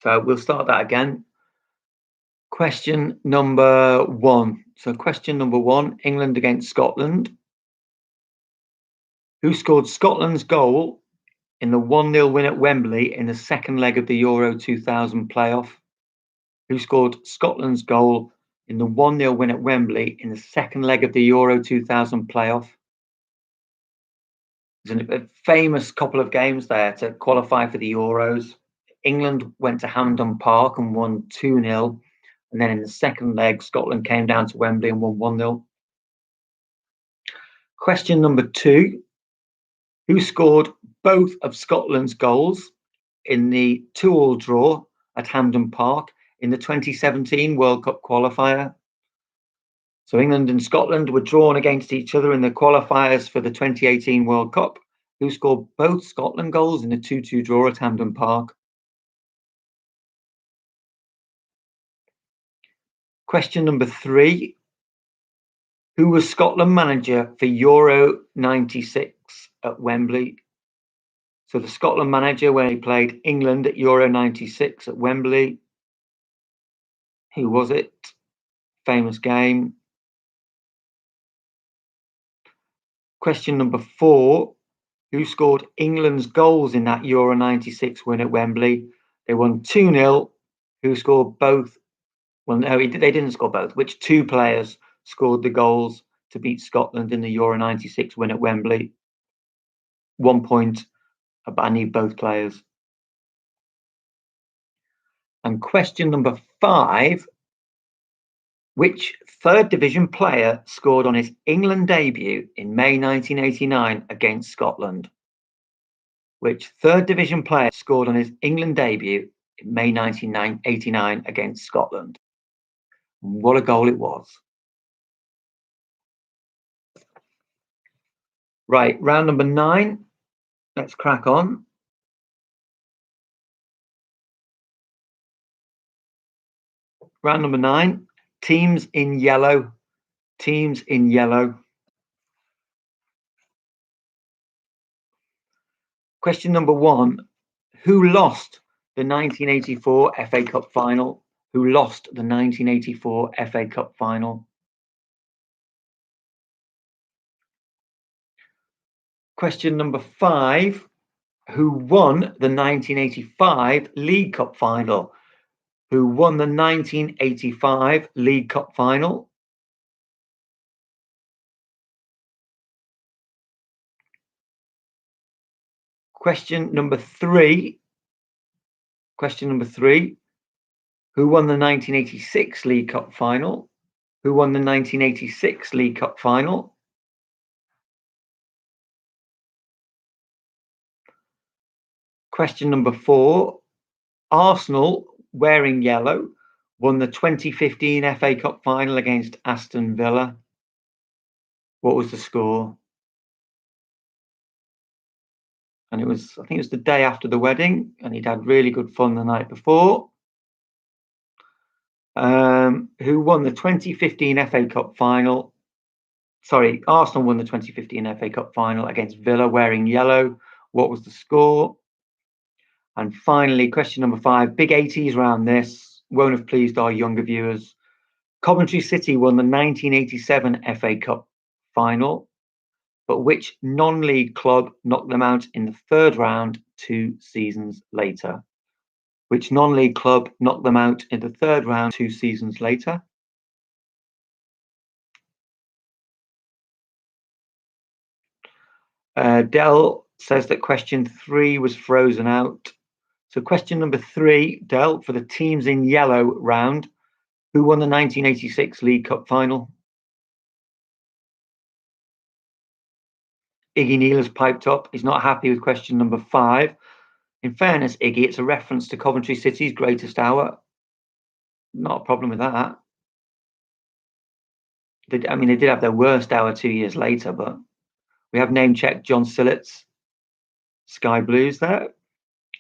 So we'll start that again. Question number 1. So question number 1, England against Scotland. Who scored Scotland's goal in the 1-0 win at Wembley in the second leg of the Euro 2000 playoff? Who scored Scotland's goal in the 1-0 win at Wembley in the second leg of the Euro 2000 playoff? There's a famous couple of games there to qualify for the Euros. England went to Hampden Park and won 2-0. And then in the second leg, Scotland came down to Wembley and won 1-0. Question number 2. Who scored both of Scotland's goals in the 2-2 draw at Hampden Park in the 2017 World Cup qualifier? So England and Scotland were drawn against each other in the qualifiers for the 2018 World Cup. Who scored both Scotland goals in the 2-2 draw at Hampden Park? Question number 3. Who was Scotland manager for Euro 96 at Wembley? So the Scotland manager when he played England at Euro 96 at Wembley. Who was it? Famous game. Question number 4. Who scored England's goals in that Euro 96 win at Wembley? They won 2-0. Who scored both? Well, no, they didn't score both. Which 2 players scored the goals to beat Scotland in the Euro 96 win at Wembley? 1 point, but I need both players. And question number 5. Which 3rd division player scored on his England debut in May 1989 against Scotland? Which 3rd division player scored on his England debut in May 1989 against Scotland? What a goal it was. Right, round number 9. Let's crack on. Round number 9. Teams in yellow. Teams in yellow. Question number 1. Who lost the 1984 FA Cup final? Who lost the 1984 FA Cup final? Question number 5. Who won the 1985 League Cup final? Who won the 1985 League Cup final? Question number 3. Question number 3. Who won the 1986 League Cup final? Who won the 1986 League Cup final? Question number 4. Arsenal, wearing yellow, won the 2015 FA Cup final against Aston Villa. What was the score? And I think it was the day after the wedding, and he'd had really good fun the night before. Who won the 2015 FA Cup final? Sorry, Arsenal won the 2015 FA Cup final against Villa wearing yellow. What was the score? And finally, question number 5, big 80s round this, won't have pleased our younger viewers. Coventry City won the 1987 FA Cup final, but which non-league club knocked them out in the 3rd round 2 seasons later? Which non-league club knocked them out in the 3rd round 2 seasons later? Dell says that question 3 was frozen out. So question number 3, Dell, for the teams in yellow round, who won the 1986 League Cup final? Iggy Neal has piped up. He's not happy with question number 5. In fairness, Iggy, it's a reference to Coventry City's greatest hour. Not a problem with that. They did have their worst hour 2 years later, but we have name-checked John Sillett's Sky Blues there.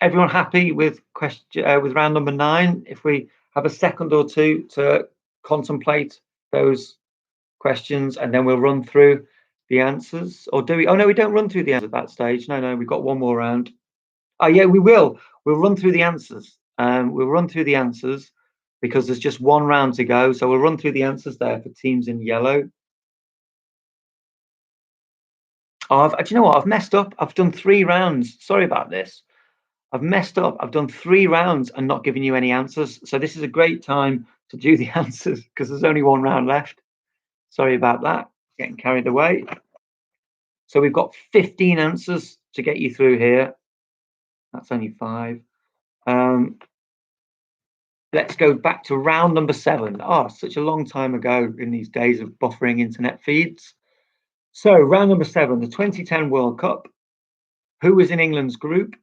Everyone happy with with round number 9? If we have a second or two to contemplate those questions, and then we'll run through the answers. Or do we? Oh no, we don't run through the answers at that stage. No, we've got one more round. Oh yeah, we will. We'll run through the answers. We'll run through the answers because there's just one round to go. So we'll run through the answers there for teams in yellow. Do you know what? I've messed up. I've done 3 rounds. Sorry about this. I've messed up. I've done 3 rounds and not given you any answers. So this is a great time to do the answers because there's only 1 round left. Sorry about that. Getting carried away. So we've got 15 answers to get you through here. That's only 5. Let's go back to round number 7. Oh, such a long time ago in these days of buffering internet feeds. So round number 7, the 2010 World Cup. Who was in England's group?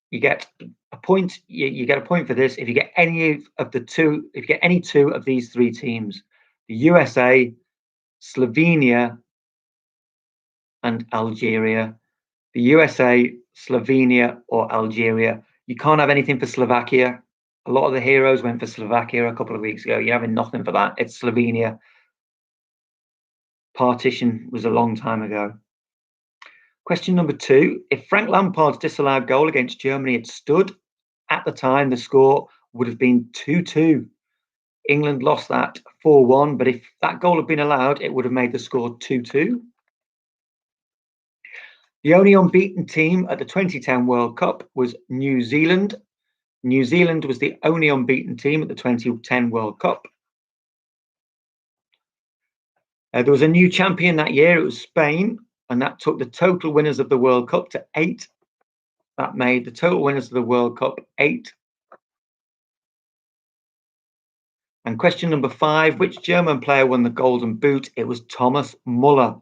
You get a point. You get a point for this if you get any of the 2. If you get any 2 of these 3 teams: the USA, Slovenia, and Algeria. The USA, Slovenia, or Algeria. You can't have anything for Slovakia. A lot of the heroes went for Slovakia a couple of weeks ago. You're having nothing for that. It's Slovenia. Partition was a long time ago. Question number 2. If Frank Lampard's disallowed goal against Germany had stood, at the time the score would have been 2-2. England lost that 4-1, but if that goal had been allowed, it would have made the score 2-2. The only unbeaten team at the 2010 World Cup was New Zealand. New Zealand was the only unbeaten team at the 2010 World Cup. There was a new champion that year. It was Spain, and that took the total winners of the World Cup to 8. That made the total winners of the World Cup 8. And question number 5, which German player won the Golden Boot? It was Thomas Muller.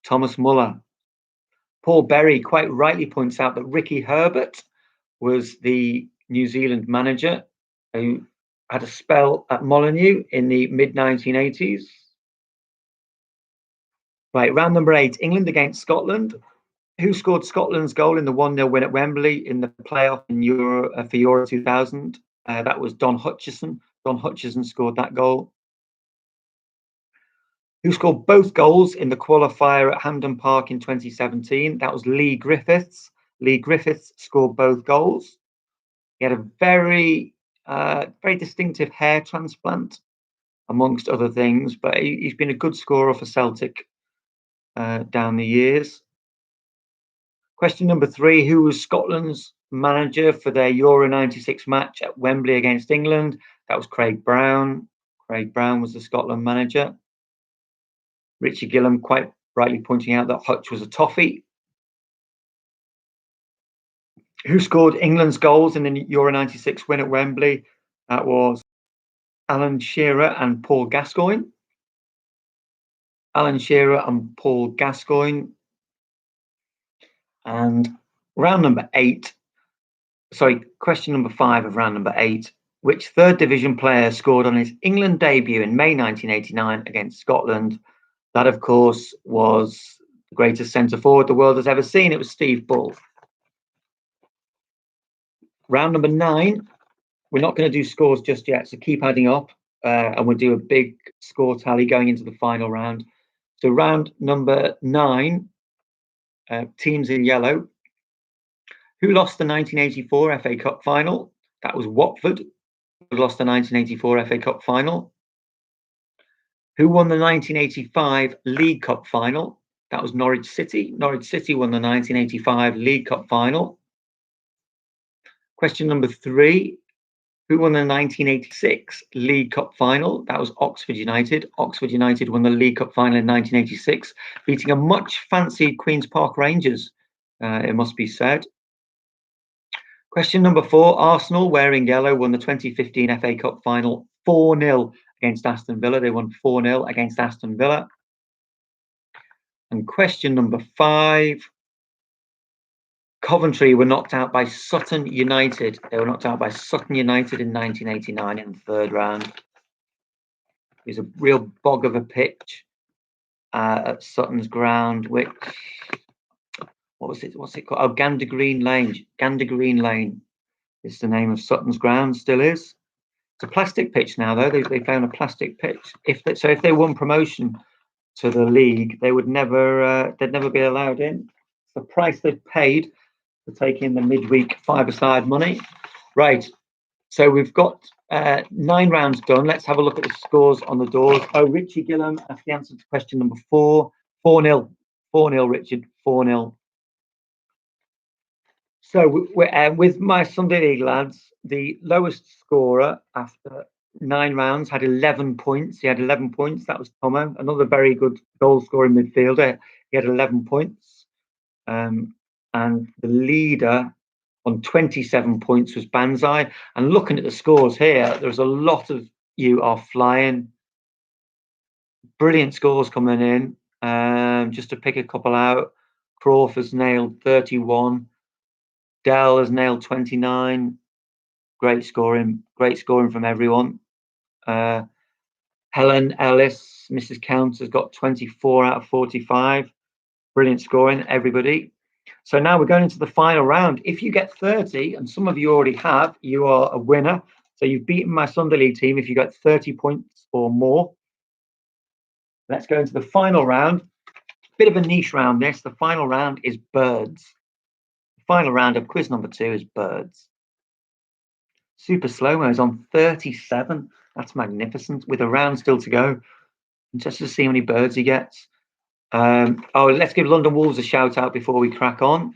Thomas Muller. Paul Berry quite rightly points out that Ricky Herbert was the New Zealand manager who had a spell at Molineux in the mid-1980s. Right, round number 8, England against Scotland. Who scored Scotland's goal in the 1-0 win at Wembley in the playoff in for Euro 2000? That was Don Hutchison. Don Hutchison scored that goal. Who scored both goals in the qualifier at Hampden Park in 2017? That was Lee Griffiths. Lee Griffiths scored both goals. He had a very distinctive hair transplant, amongst other things, but he's been a good scorer for Celtic down the years. Question number 3, who was Scotland's manager for their Euro 96 match at Wembley against England? That was Craig Brown. Craig Brown was the Scotland manager. Richie Gillam quite rightly pointing out that Hutch was a toffee. Who scored England's goals in the Euro 96 win at Wembley? That was Alan Shearer and Paul Gascoigne. Alan Shearer and Paul Gascoigne. And question number 5 of round number 8. Which third division player scored on his England debut in May 1989 against Scotland? That, of course, was the greatest centre forward the world has ever seen. It was Steve Bull. Round number 9. We're not going to do scores just yet, so keep adding up, and we'll do a big score tally going into the final round. So round number 9, teams in yellow. Who lost the 1984 FA Cup final? That was Watford, who lost the 1984 FA Cup final. Who won the 1985 League Cup final? That was Norwich City. Norwich City won the 1985 League Cup final. Question number 3. Who won the 1986 League Cup final? That was Oxford United. Oxford United won the League Cup final in 1986, beating a much fancied Queen's Park Rangers, it must be said. Question number 4. Arsenal, wearing yellow, won the 2015 FA Cup final 4-0 against Aston Villa. They won 4-0 against Aston Villa. And question number 5. Coventry were knocked out by Sutton United. They were knocked out by Sutton United in 1989 in the 3rd round. It was a real bog of a pitch at Sutton's ground, which, what's it called? Oh, Gander Green Lane. Gander Green Lane is the name of Sutton's ground, still is. It's a plastic pitch now, though. They found a plastic pitch. If they won promotion to the league, they would never be allowed in. It's the price they've paid for taking the midweek 5-a-side money. Right, so we've got 9 rounds done. Let's have a look at the scores on the doors. Oh, Richie Gillam, that's the answer to question number 4. 4-0. 4-0, Richard. 4-0. So with my Sunday League lads, the lowest scorer after 9 rounds had 11 points. He had 11 points. That was Tomo, another very good goal-scoring midfielder. He had 11 points. And the leader on 27 points was Banzai. And looking at the scores here, there's a lot of you are flying. Brilliant scores coming in. Just to pick a couple out, Crawford's nailed 31. Dell has nailed 29. Great scoring from everyone. Helen Ellis, Mrs. Counts, has got 24 out of 45. Brilliant scoring, everybody. So now we're going into the final round. If you get 30, and some of you already have, you are a winner. So you've beaten my Sunday League team if you get 30 points or more. Let's go into the final round. Bit of a niche round this. The final round is birds. The final round of quiz number 2 is birds. Super Slow-Mo is on 37. That's magnificent, with a round still to go. Just to see how many birds he gets. Let's give London Wolves a shout out before we crack on.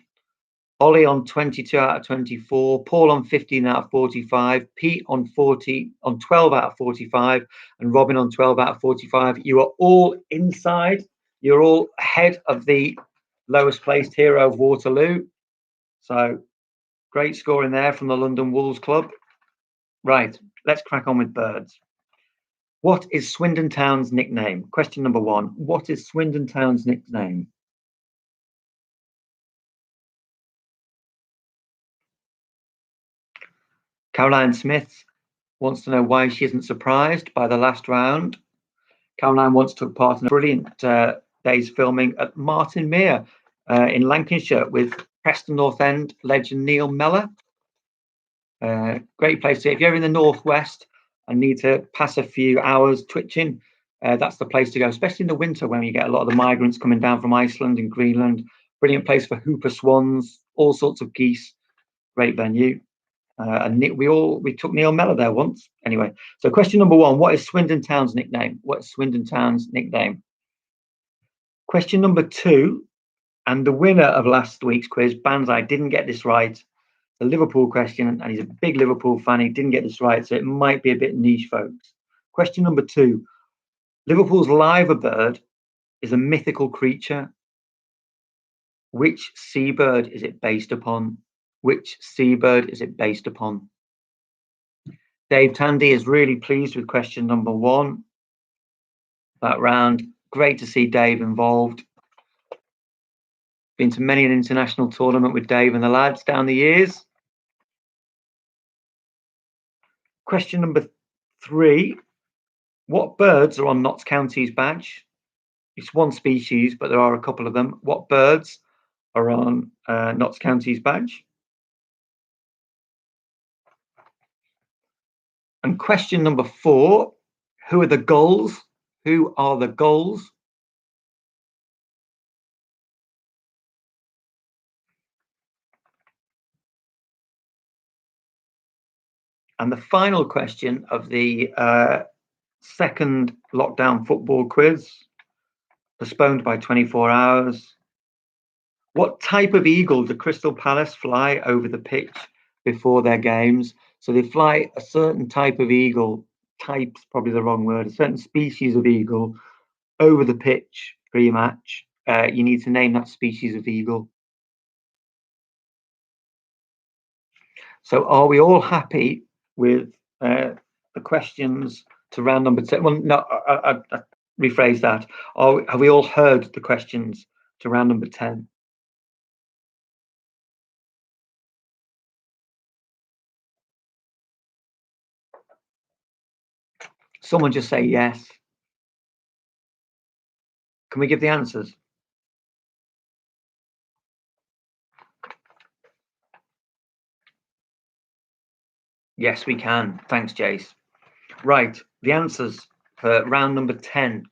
Ollie on 22 out of 24, Paul on 15 out of 45, Pete on 12 out of 45, and Robin on 12 out of 45. You are all inside. You're all ahead of the lowest placed hero of Waterloo. So great scoring there from the London Wolves Club. Right, let's crack on with birds. What is Swindon Town's nickname? Question number 1. What is Swindon Town's nickname? Caroline Smith wants to know why she isn't surprised by the last round. Caroline once took part in a brilliant day's filming at Martin Mere in Lancashire with Preston North End legend Neil Mellor. Great place to, if you're in the northwest and need to pass a few hours twitching, that's the place to go, especially in the winter when you get a lot of the migrants coming down from Iceland and Greenland. Brilliant place for hooper swans, all sorts of geese. Great venue. And we took Neil Mellor there once. Anyway, so question number 1, what is Swindon Town's nickname? What is Swindon Town's nickname? Question number 2, and the winner of last week's quiz, Banzai, didn't get this right. The Liverpool question, and he's a big Liverpool fan. He didn't get this right, so it might be a bit niche, folks. Question number 2, Liverpool's liver bird is a mythical creature. Which seabird is it based upon? Which seabird is it based upon? Dave Tandy is really pleased with question number 1. That round, great to see Dave involved. Been to many an international tournament with Dave and the lads down the years. Question number 3, what birds are on Notts County's badge? It's one species, but there are a couple of them. What birds are on Notts County's badge? And question number 4, who are the gulls? Who are the gulls? And the final question of the second lockdown football quiz, postponed by 24 hours. What type of eagle do Crystal Palace fly over the pitch before their games? So they fly a certain type of eagle, type's probably the wrong word, a certain species of eagle over the pitch pre-match. You need to name that species of eagle. So are we all happy with the questions to round number 10? Well, no, I rephrase that. Have we all heard the questions to round number 10? Someone just say yes. Can we give the answers? Yes, we can. Thanks, Jace. Right, the answers for round number 10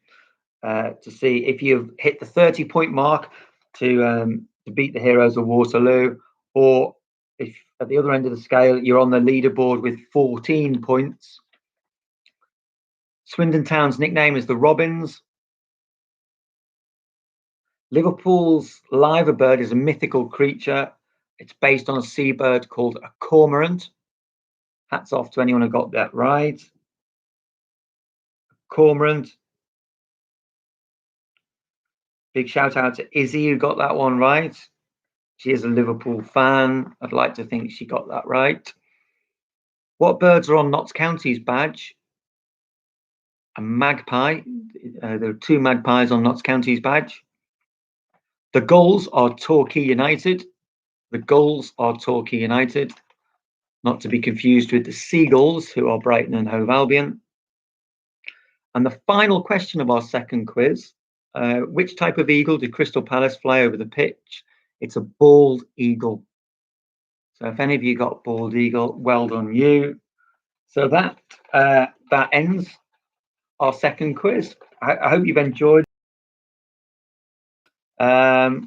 to see if you've hit the 30-point mark to beat the heroes of Waterloo, or if at the other end of the scale you're on the leaderboard with 14 points. Swindon Town's nickname is the Robins. Liverpool's liver bird is a mythical creature. It's based on a seabird called a cormorant. Hats off to anyone who got that right. Cormorant. Big shout out to Izzy who got that one right. She is a Liverpool fan. I'd like to think she got that right. What birds are on Notts County's badge? A magpie. There are 2 magpies on Notts County's badge. The Gulls are Torquay United. The Gulls are Torquay United. Not to be confused with the Seagulls, who are Brighton and Hove Albion. And the final question of our second quiz, which type of eagle did Crystal Palace fly over the pitch? It's a bald eagle. So if any of you got bald eagle, well done you. So that ends our second quiz. I hope you've enjoyed. I've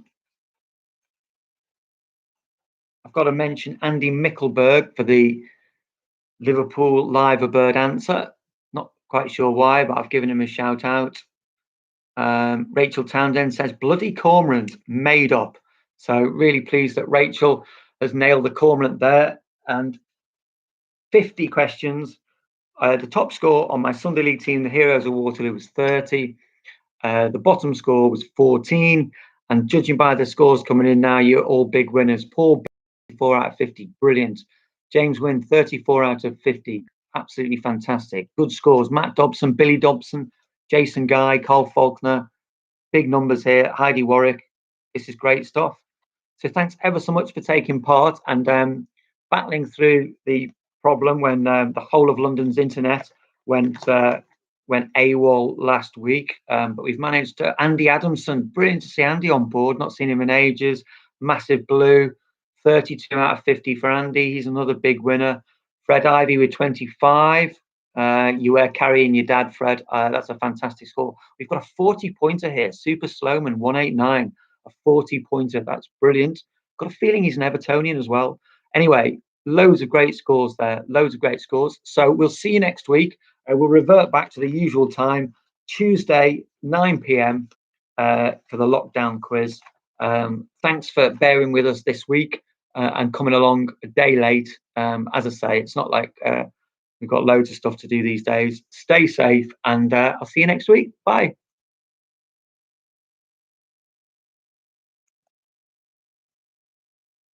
got to mention Andy Mickelberg for the Liverpool liver bird answer. Not quite sure why, but I've given him a shout out. Rachel Townsend says, bloody cormorant, made up. So really pleased that Rachel has nailed the cormorant there. And 50 questions. The top score on my Sunday League team, the Heroes of Waterloo, was 30. The bottom score was 14. And judging by the scores coming in now, you're all big winners. Paul, 4 out of 50, brilliant. James Wynn, 34 out of 50, absolutely fantastic. Good scores. Matt Dobson, Billy Dobson, Jason Guy, Carl Faulkner, big numbers here. Heidi Warwick, this is great stuff. So thanks ever so much for taking part and battling through the problem when the whole of London's internet went AWOL last week. But we've managed to. Andy Adamson, brilliant to see Andy on board. Not seen him in ages. Massive blue, 32 out of 50 for Andy. He's another big winner. Fred Ivy with 25. You were carrying your dad, Fred. That's a fantastic score. We've got a 40-pointer here. Super Sloman, 189. A 40-pointer. That's brilliant. Got a feeling he's an Evertonian as well. Anyway, loads of great scores there. Loads of great scores. So we'll see you next week. We'll revert back to the usual time, Tuesday, 9 p.m. For the lockdown quiz. Thanks for bearing with us this week and coming along a day late. As I say, it's not like we've got loads of stuff to do these days. Stay safe, and I'll see you next week. Bye.